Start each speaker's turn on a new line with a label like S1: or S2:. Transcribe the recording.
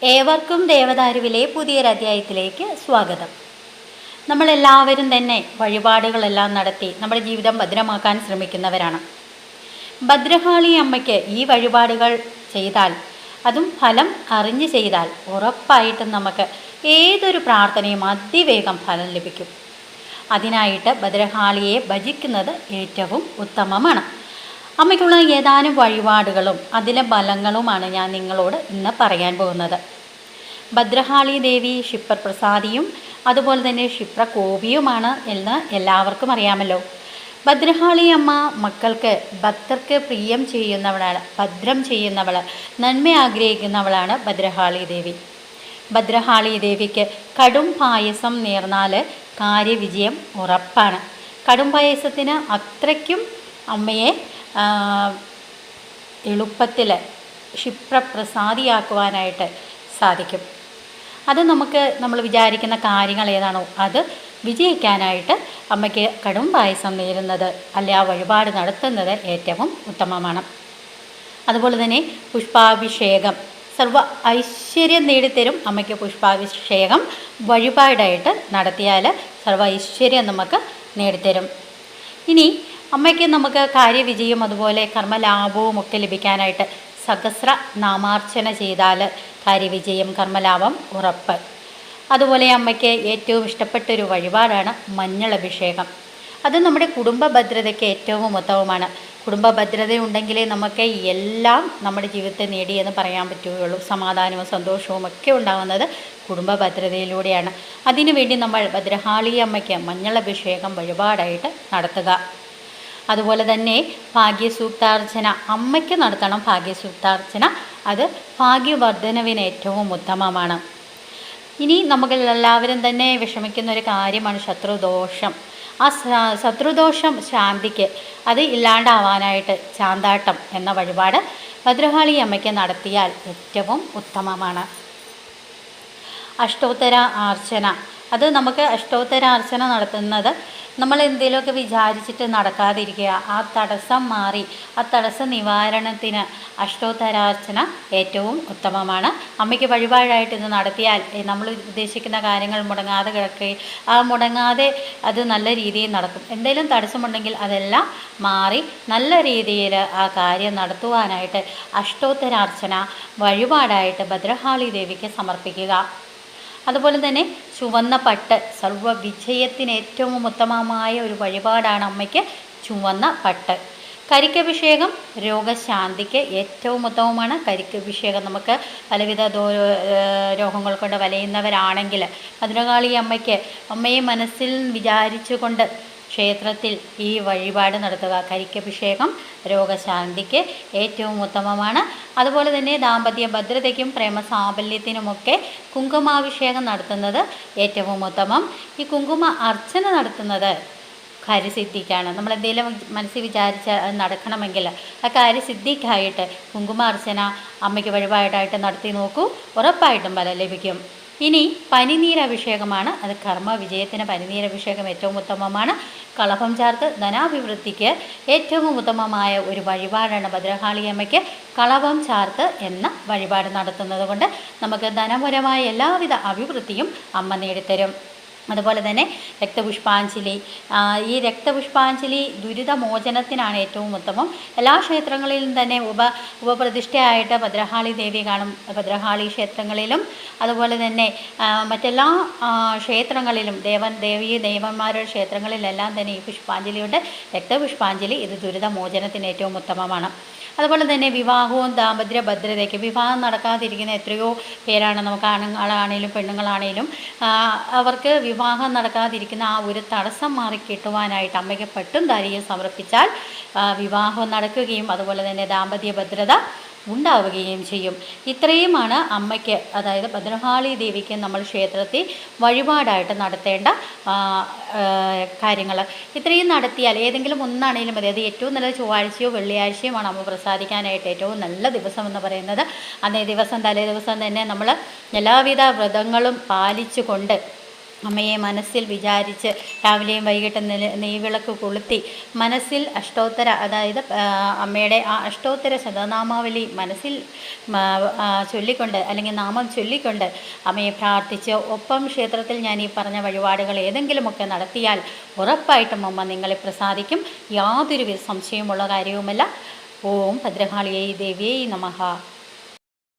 S1: ഏവർക്കും ദേവദാരുവിലെ പുതിയൊരധ്യായത്തിലേക്ക് സ്വാഗതം. നമ്മളെല്ലാവരും തന്നെ വഴിപാടുകളെല്ലാം നടത്തി നമ്മുടെ ജീവിതം ഭദ്രമാക്കാൻ ശ്രമിക്കുന്നവരാണ്. ഭദ്രകാളി അമ്മയ്ക്ക് ഈ വഴിപാടുകൾ ചെയ്താൽ, അതും ഫലം അറിഞ്ഞ് ചെയ്താൽ ഉറപ്പായിട്ടും നമുക്ക് ഏതൊരു പ്രാർത്ഥനയും അതിവേഗം ഫലം ലഭിക്കും. അതിനായിട്ട് ഭദ്രകാളിയെ ഭജിക്കുന്നത് ഏറ്റവും ഉത്തമമാണ്. അമ്മയ്ക്കുള്ള ഏതാനും വഴിപാടുകളും അതിലെ ബലങ്ങളുമാണ് ഞാൻ നിങ്ങളോട് ഇന്ന് പറയാൻ പോകുന്നത്. ഭദ്രകാളി ദേവി ക്ഷിപ്രപ്രസാദിയും അതുപോലെ തന്നെ ക്ഷിപ്രകോപിയുമാണ് എന്ന് എല്ലാവർക്കും അറിയാമല്ലോ. ഭദ്രകാളി അമ്മ മക്കൾക്ക് ഭക്തർക്ക് പ്രിയം ചെയ്യുന്നവളാണ്, ഭദ്രം ചെയ്യുന്നവൾ, നന്മ ആഗ്രഹിക്കുന്നവളാണ് ഭദ്രകാളി ദേവി. ഭദ്രകാളി ദേവിക്ക് കടും പായസം നേർന്നാൽ കാര്യവിജയം ഉറപ്പാണ്. കടും പായസത്തിന് അത്രയ്ക്കും അമ്മയെ എളുപ്പത്തിൽ ക്ഷിപ്രപ്രസാദിയാക്കുവാനായിട്ട് സാധിക്കും. അത് നമ്മൾ വിചാരിക്കുന്ന കാര്യങ്ങൾ ഏതാണോ അത് വിജയിക്കാനായിട്ട് അമ്മയ്ക്ക് കടും പായസം നേരുന്നത് അല്ലെ ആ വഴിപാട് നടത്തുന്നത് ഏറ്റവും ഉത്തമമാണ്. അതുപോലെ തന്നെ പുഷ്പാഭിഷേകം സർവ്വ ഐശ്വര്യം നേടിത്തരും. അമ്മയ്ക്ക് പുഷ്പാഭിഷേകം വഴിപാടായിട്ട് നടത്തിയാൽ സർവ്വ ഐശ്വര്യം നമുക്ക് നേടിത്തരും. ഇനി അമ്മയ്ക്ക് നമുക്ക് കാര്യവിജയം അതുപോലെ കർമ്മലാഭവും ഒക്കെ ലഭിക്കാനായിട്ട് സഹസ്ര നാമാർച്ചന ചെയ്താൽ കാര്യവിജയം കർമ്മലാഭം ഉറപ്പ്. അതുപോലെ അമ്മയ്ക്ക് ഏറ്റവും ഇഷ്ടപ്പെട്ടൊരു വഴിപാടാണ് മഞ്ഞൾ അഭിഷേകം. അത് നമ്മുടെ കുടുംബ ഭദ്രതയ്ക്ക് ഏറ്റവും ഉത്തമമാണ്. കുടുംബ ഭദ്രത ഉണ്ടെങ്കിലേ നമുക്ക് എല്ലാം നമ്മുടെ ജീവിതത്തെ നേടിയെന്ന് പറയാൻ പറ്റുകയുള്ളൂ. സമാധാനവും സന്തോഷവും ഒക്കെ ഉണ്ടാകുന്നത് കുടുംബ ഭദ്രതയിലൂടെയാണ്. അതിനുവേണ്ടി നമ്മൾ ഭദ്രകാളി അമ്മയ്ക്ക് മഞ്ഞൾ അഭിഷേകം വഴിപാടായിട്ട് നടത്തുക. അതുപോലെ തന്നെ ഭാഗ്യസൂക്താർച്ചന അമ്മയ്ക്ക് നടത്തണം. ഭാഗ്യസൂക്താർച്ചന അത് ഭാഗ്യവർദ്ധനവിന് ഏറ്റവും ഉത്തമമാണ്. ഇനി നമ്മളെല്ലാവരും തന്നെ വിഷമിക്കുന്ന ഒരു കാര്യമാണ് ശത്രുദോഷം. ആ ശത്രുദോഷം ശാന്തിക്ക് അത് ഇല്ലാണ്ടാവാനായിട്ട് ചാന്താട്ടം എന്ന വഴിപാട് ഭദ്രകാളി അമ്മയ്ക്ക് നടത്തിയാൽ ഏറ്റവും ഉത്തമമാണ്. അഷ്ടോത്തര അർച്ചന അത് നമുക്ക് അഷ്ടോത്തര അർച്ചന നടത്തുന്നത് നമ്മൾ എന്തെങ്കിലുമൊക്കെ വിചാരിച്ചിട്ട് നടക്കാതിരിക്കുക, ആ തടസ്സം മാറി ആ തടസ്സ നിവാരണത്തിന് അഷ്ടോത്തരാർച്ചന ഏറ്റവും ഉത്തമമാണ്. അമ്മയ്ക്ക് വഴിപാടായിട്ട് ഇത് നടത്തിയാൽ നമ്മൾ ഉദ്ദേശിക്കുന്ന കാര്യങ്ങൾ മുടങ്ങാതെ കിടക്കുകയും ആ മുടങ്ങാതെ അത് നല്ല രീതിയിൽ നടക്കും. എന്തെങ്കിലും തടസ്സമുണ്ടെങ്കിൽ അതെല്ലാം മാറി നല്ല രീതിയിൽ ആ കാര്യം നടത്തുവാനായിട്ട് അഷ്ടോത്തരാർച്ചന വഴിപാടായിട്ട് ഭദ്രകാളി ദേവിക്ക് സമർപ്പിക്കുക. അതുപോലെ തന്നെ ചുവന്ന പട്ട് സർവ്വ വിജയത്തിന് ഏറ്റവും ഉത്തമമായ ഒരു വഴിപാടാണ് അമ്മയ്ക്ക് ചുവന്ന പട്ട്. കരിക്കഭിഷേകം രോഗശാന്തിക്ക് ഏറ്റവും ഉത്തമമാണ്. കരിക്കഭിഷേകം നമുക്ക് പലവിധ രോഗങ്ങൾ കൊണ്ട് വലയുന്നവരാണെങ്കിൽ ഭദ്രകാളി അമ്മയ്ക്ക് അമ്മയെ മനസ്സിൽ വിചാരിച്ചുകൊണ്ട് ക്ഷേത്രത്തിൽ ഈ വഴിപാട് നടത്തുക. കരിക്കഭിഷേകം രോഗശാന്തിക്ക് ഏറ്റവും ഉത്തമമാണ്. അതുപോലെ തന്നെ ദാമ്പത്യ ഭദ്രതയ്ക്കും പ്രേമസാഫല്യത്തിനുമൊക്കെ കുങ്കുമാഭിഷേകം നടത്തുന്നത് ഏറ്റവും ഉത്തമം. ഈ കുങ്കുമ അർച്ചന നടത്തുന്നത് കാര്യസിദ്ധിക്കാണ്. നമ്മളെന്തെങ്കിലും മനസ്സിൽ വിചാരിച്ച് അത് നടക്കണമെങ്കിൽ ആ കാര്യസിദ്ധിക്കായിട്ട് കുങ്കുമ അർച്ചന അമ്മയ്ക്ക് വഴിപാടായിട്ട് നടത്തി നോക്കൂ, ഉറപ്പായിട്ടും ഫലം ലഭിക്കും. ഇനി പനിനീരഭിഷേകമാണ്. അത് കർമ്മ വിജയത്തിന് പനിനീരഭിഷേകം ഏറ്റവും ഉത്തമമാണ്. കളഭം ചേർത്ത് ധനാഭിവൃദ്ധിക്ക് ഏറ്റവും ഉത്തമമായ ഒരു വഴിപാടാണ് ഭദ്രകാളി അമ്മയ്ക്ക് കളഭം ചാർത്ത് എന്ന വഴിപാട് നടത്തുന്നത് കൊണ്ട് നമുക്ക് ധനപരമായ എല്ലാവിധ അഭിവൃദ്ധിയും അമ്മ നേടിത്തരും. അതുപോലെ തന്നെ രക്തപുഷ്പാഞ്ജലി, ഈ രക്തപുഷ്പാഞ്ജലി ദുരിതമോചനത്തിനാണ് ഏറ്റവും ഉത്തമം. എല്ലാ ക്ഷേത്രങ്ങളിലും തന്നെ ഉപപ്രതിഷ്ഠയായിട്ട് ഭദ്രകാളി ദേവി കാണും. ഭദ്രകാളി ക്ഷേത്രങ്ങളിലും അതുപോലെ തന്നെ മറ്റെല്ലാ ക്ഷേത്രങ്ങളിലും ദേവന്മാരുടെ ക്ഷേത്രങ്ങളിലെല്ലാം തന്നെ ഈ പുഷ്പാഞ്ജലിയുണ്ട്. രക്തപുഷ്പാഞ്ജലി ഇത് ദുരിതമോചനത്തിന് ഏറ്റവും ഉത്തമമാണ്. അതുപോലെ തന്നെ വിവാഹവും ദാമ്പത്യ ഭദ്രതയ്ക്ക് വിവാഹം നടക്കാതിരിക്കുന്ന എത്രയോ പേരാണ്. നമുക്ക് ആണുങ്ങളാണേലും പെണ്ണുങ്ങളാണേലും അവർക്ക് വിവാഹം നടക്കാതിരിക്കുന്ന ആ ഒരു തടസ്സം മാറിക്കിട്ടുവാനായിട്ട് അമ്മയ്ക്ക് പട്ടും ധാരിയും സമർപ്പിച്ചാൽ വിവാഹം നടക്കുകയും അതുപോലെ തന്നെ ദാമ്പത്യ ഭദ്രത ഉണ്ടാവുകയും ചെയ്യും. ഇത്രയുമാണ് അമ്മയ്ക്ക്, അതായത് ഭദ്രകാളി ദേവിക്ക് നമ്മൾ ക്ഷേത്രത്തിൽ വഴിപാടായിട്ട് നടത്തേണ്ട കാര്യങ്ങൾ. ഇത്രയും നടത്തിയാൽ ഏതെങ്കിലും ഒന്നാണെങ്കിലും മതി. അത് ഏറ്റവും നല്ല ചൊവ്വാഴ്ചയോ വെള്ളിയാഴ്ചയുമാണ് അമ്മ പ്രസാദിക്കാനായിട്ട് ഏറ്റവും നല്ല ദിവസം എന്ന് പറയുന്നത്. അന്നേ ദിവസം തലേ ദിവസം തന്നെ നമ്മൾ എല്ലാവിധ വ്രതങ്ങളും പാലിച്ചുകൊണ്ട് അമ്മയെ മനസ്സിൽ വിചാരിച്ച് രാവിലെയും വൈകിട്ടും നെയ്വിളക്ക് കൊളുത്തി മനസ്സിൽ അഷ്ടോത്തര, അതായത് അമ്മയുടെ ആ അഷ്ടോത്തര ശതനാമാവലി മനസ്സിൽ ചൊല്ലിക്കൊണ്ട് അല്ലെങ്കിൽ നാമം ചൊല്ലിക്കൊണ്ട് അമ്മയെ പ്രാർത്ഥിച്ച് ഒപ്പം ക്ഷേത്രത്തിൽ ഞാൻ ഈ പറഞ്ഞ വഴിപാടുകൾ ഏതെങ്കിലുമൊക്കെ നടത്തിയാൽ ഉറപ്പായിട്ടും അമ്മ നിങ്ങളെ പ്രസാദിക്കും. യാതൊരു സംശയമുള്ള കാര്യവുമല്ല. ഓം ഭദ്രകാളിയൈ ദേവിയൈ നമഃ.